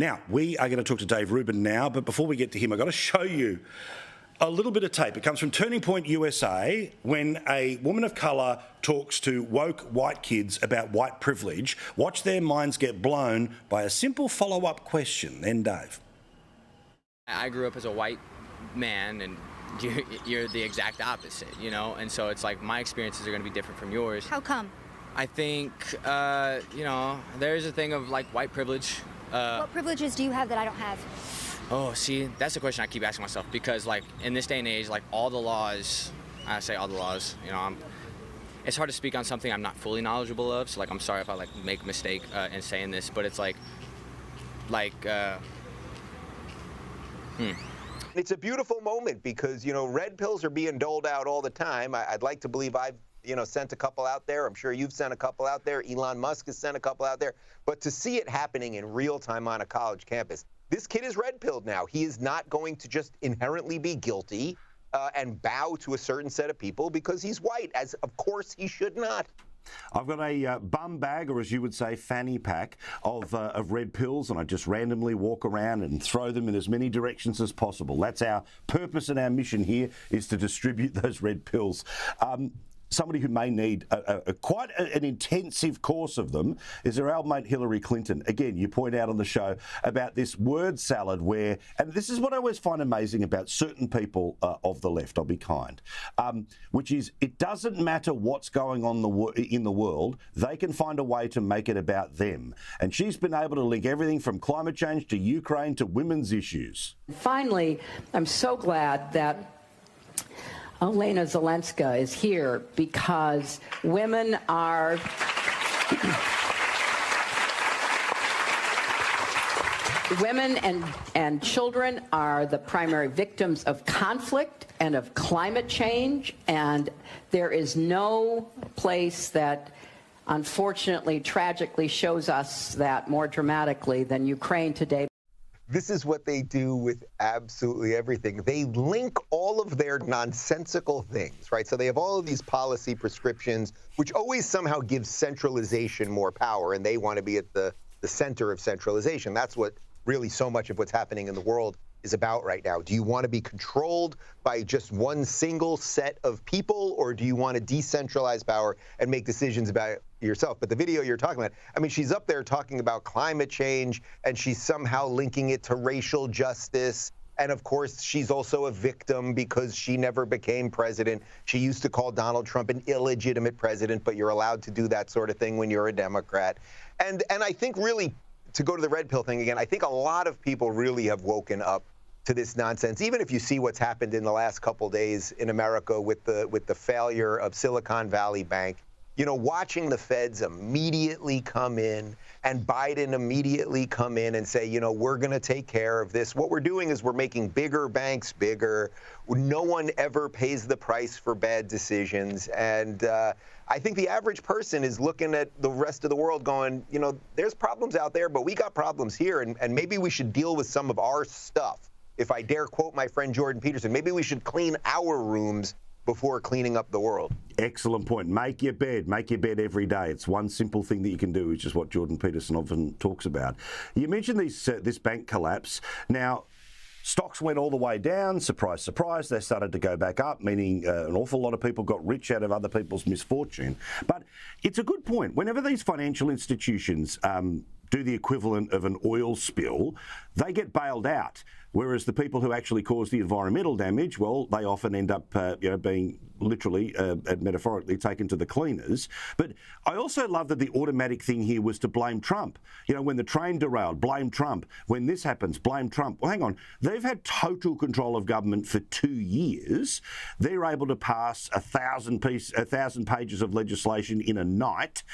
Now, we are going to talk to Dave Rubin now, but before we get to him, I've got to show you a little bit of tape. It comes from Turning Point USA when a woman of colour talks to woke white kids about white privilege. Watch their minds get blown by a simple follow-up question. Then Dave. I grew up as a white man, and you're the exact opposite, you know? And so it's like my experiences are going to be different from yours. How come? I think, there's a thing of, like, white privilege. What privileges do you have that I don't have? Oh, see, that's the question I keep asking myself because, like, in this day and age, like, all the laws, it's hard to speak on something I'm not fully knowledgeable of, so, like, I'm sorry if I, like, make a mistake in saying this, but it's It's a beautiful moment because, red pills are being doled out all the time. I'd like to believe I've, sent a couple out there. I'm sure you've sent a couple out there. Elon Musk has sent a couple out there. But to see it happening in real time on a college campus, this kid is red-pilled now. He is not going to just inherently be guilty and bow to a certain set of people because he's white, as of course he should not. I've got a bum bag, or as you would say, fanny pack of red pills, and I just randomly walk around and throw them in as many directions as possible. That's our purpose and our mission here, is to distribute those red pills. Somebody who may need quite an intensive course of them is our old mate Hillary Clinton. Again, you point out on the show about this word salad where, and this is what I always find amazing about certain people of the left, I'll be kind, which is it doesn't matter what's going on in the world, they can find a way to make it about them. And she's been able to link everything from climate change to Ukraine to women's issues. Finally, I'm so glad that Elena Zelenska is here because women are women and children are the primary victims of conflict and of climate change, and there is no place that unfortunately, tragically shows us that more dramatically than Ukraine today. This is what they do with absolutely everything. They link all of their nonsensical things, right? So they have all of these policy prescriptions, which always somehow gives centralization more power, and they want to be at the center of centralization. That's what really so much of what's happening in the world is about right now. Do you want to be controlled by just one single set of people, or do you want to decentralize power and make decisions about yourself? But the video you're talking about, I mean, she's up there talking about climate change, and she's somehow linking it to racial justice. And of course, she's also a victim because she never became president. She used to call Donald Trump an illegitimate president, but you're allowed to do that sort of thing when you're a Democrat. And I think really, to go to the red pill thing again, I think a lot of people really have woken up to this nonsense. Even if you see what's happened in the last couple days in America with the failure of Silicon Valley Bank, watching the feds immediately come in and Biden immediately come in and say, we're going to take care of this. What we're doing is we're making bigger banks bigger. No one ever pays the price for bad decisions. And I think the average person is looking at the rest of the world going, there's problems out there, but we got problems here. And maybe we should deal with some of our stuff. If I dare quote my friend Jordan Peterson, maybe we should clean our rooms before cleaning up the world. Excellent point. Make your bed every day. It's one simple thing that you can do, which is what Jordan Peterson often talks about. You mentioned this bank collapse. Now, stocks went all the way down. Surprise, surprise. They started to go back up, meaning an awful lot of people got rich out of other people's misfortune. But it's a good point. Whenever these financial institutions do the equivalent of an oil spill, they get bailed out. Whereas the people who actually cause the environmental damage, well, they often end up being literally and metaphorically taken to the cleaners. But I also love that the automatic thing here was to blame Trump. When the train derailed, blame Trump. When this happens, blame Trump. Well, hang on. They've had total control of government for 2 years. They're able to pass 1,000 pages of legislation in a night.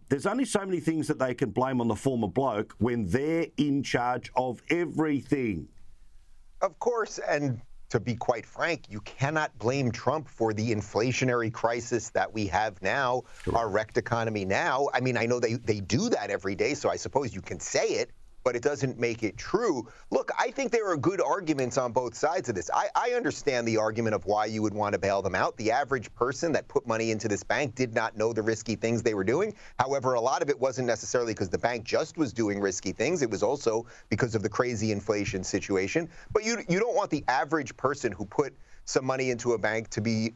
There's only so many things that they can blame on the former bloke when they're in charge of everything. Of course, and to be quite frank, you cannot blame Trump for the inflationary crisis that we have now, our wrecked economy now. I mean, I know they do that every day, so I suppose you can say it. but it doesn't make it true. Look, I think there are good arguments on both sides of this. I understand the argument of why you would want to bail them out. The average person that put money into this bank did not know the risky things they were doing. However, a lot of it wasn't necessarily because the bank just was doing risky things. It was also because of the crazy inflation situation. But you don't want the average person who put some money into a bank to be,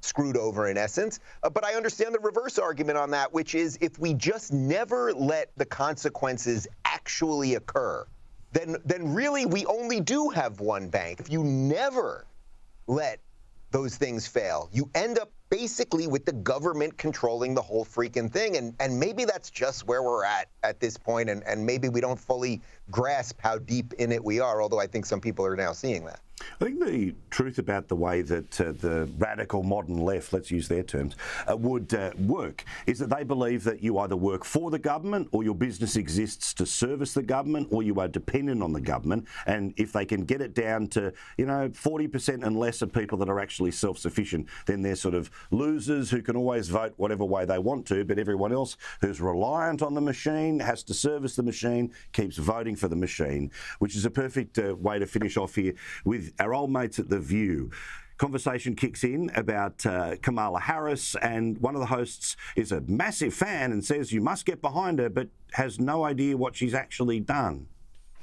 screwed over in essence. But I understand the reverse argument on that, which is if we just never let the consequences actually occur, then really we only do have one bank. If you never let those things fail, you end up basically with the government controlling the whole freaking thing. And maybe that's just where we're at this point, and maybe we don't fully grasp how deep in it we are, although I think some people are now seeing that. I think the truth about the way that the radical modern left, let's use their terms, would work is that they believe that you either work for the government or your business exists to service the government or you are dependent on the government. And if they can get it down to, 40% and less of people that are actually self-sufficient, then they're sort of losers who can always vote whatever way they want to. But everyone else who's reliant on the machine, has to service the machine, keeps voting for the machine, which is a perfect way to finish off here with our old mates at The View. Conversation kicks in about Kamala Harris, and one of the hosts is a massive fan and says you must get behind her, but has no idea what she's actually done.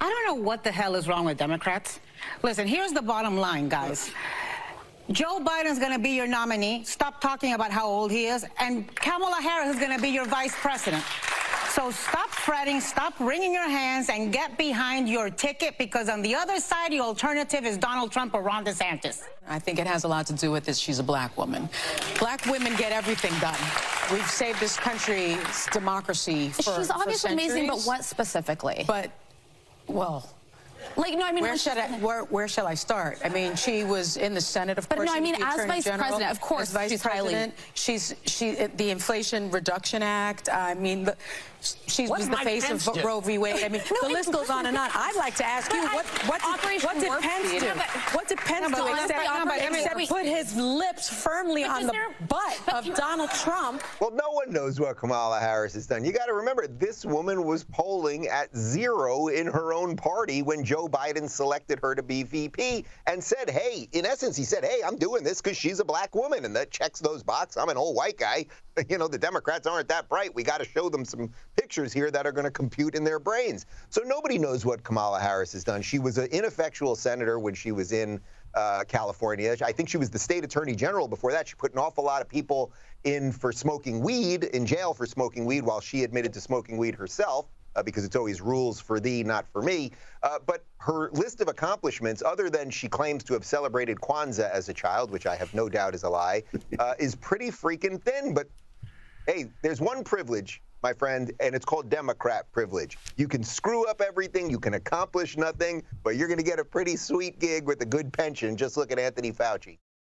I don't know what the hell is wrong with Democrats. Listen, here's the bottom line, guys. Joe Biden's going to be your nominee. Stop talking about how old he is. And Kamala Harris is going to be your vice president. So stop fretting, stop wringing your hands, and get behind your ticket, because on the other side, the alternative is Donald Trump or Ron DeSantis. I think it has a lot to do with this. She's a black woman. Black women get everything done. We've saved this country's democracy for She's obviously amazing, but what specifically? But, well... Where shall I start? I mean, she was in the Senate, of course. But no, I mean, as vice president, of course, she's highly. The Inflation Reduction Act. I mean, she was the face of Roe v. Wade. I mean, the list goes on and on. I'd like to ask you, what did Pence do? What did Pence do except put his lips firmly on the butt of Donald Trump? Well, no one knows what Kamala Harris has done. You got to remember, this woman was polling at 0 in her own party when Joe Biden selected her to be VP and said, hey, in essence, he said, hey, I'm doing this because she's a black woman, and that checks those boxes. I'm an old white guy. The Democrats aren't that bright. We got to show them some pictures here that are going to compute in their brains. So nobody knows what Kamala Harris has done. She was an ineffectual senator when she was in California. I think she was the state attorney general before that. She put an awful lot of people in for smoking weed, in jail for smoking weed, while she admitted to smoking weed herself. Because it's always rules for thee, not for me. But her list of accomplishments, other than she claims to have celebrated Kwanzaa as a child, which I have no doubt is a lie, is pretty freaking thin. But, hey, there's one privilege, my friend, and it's called Democrat privilege. You can screw up everything, you can accomplish nothing, but you're going to get a pretty sweet gig with a good pension. Just look at Anthony Fauci.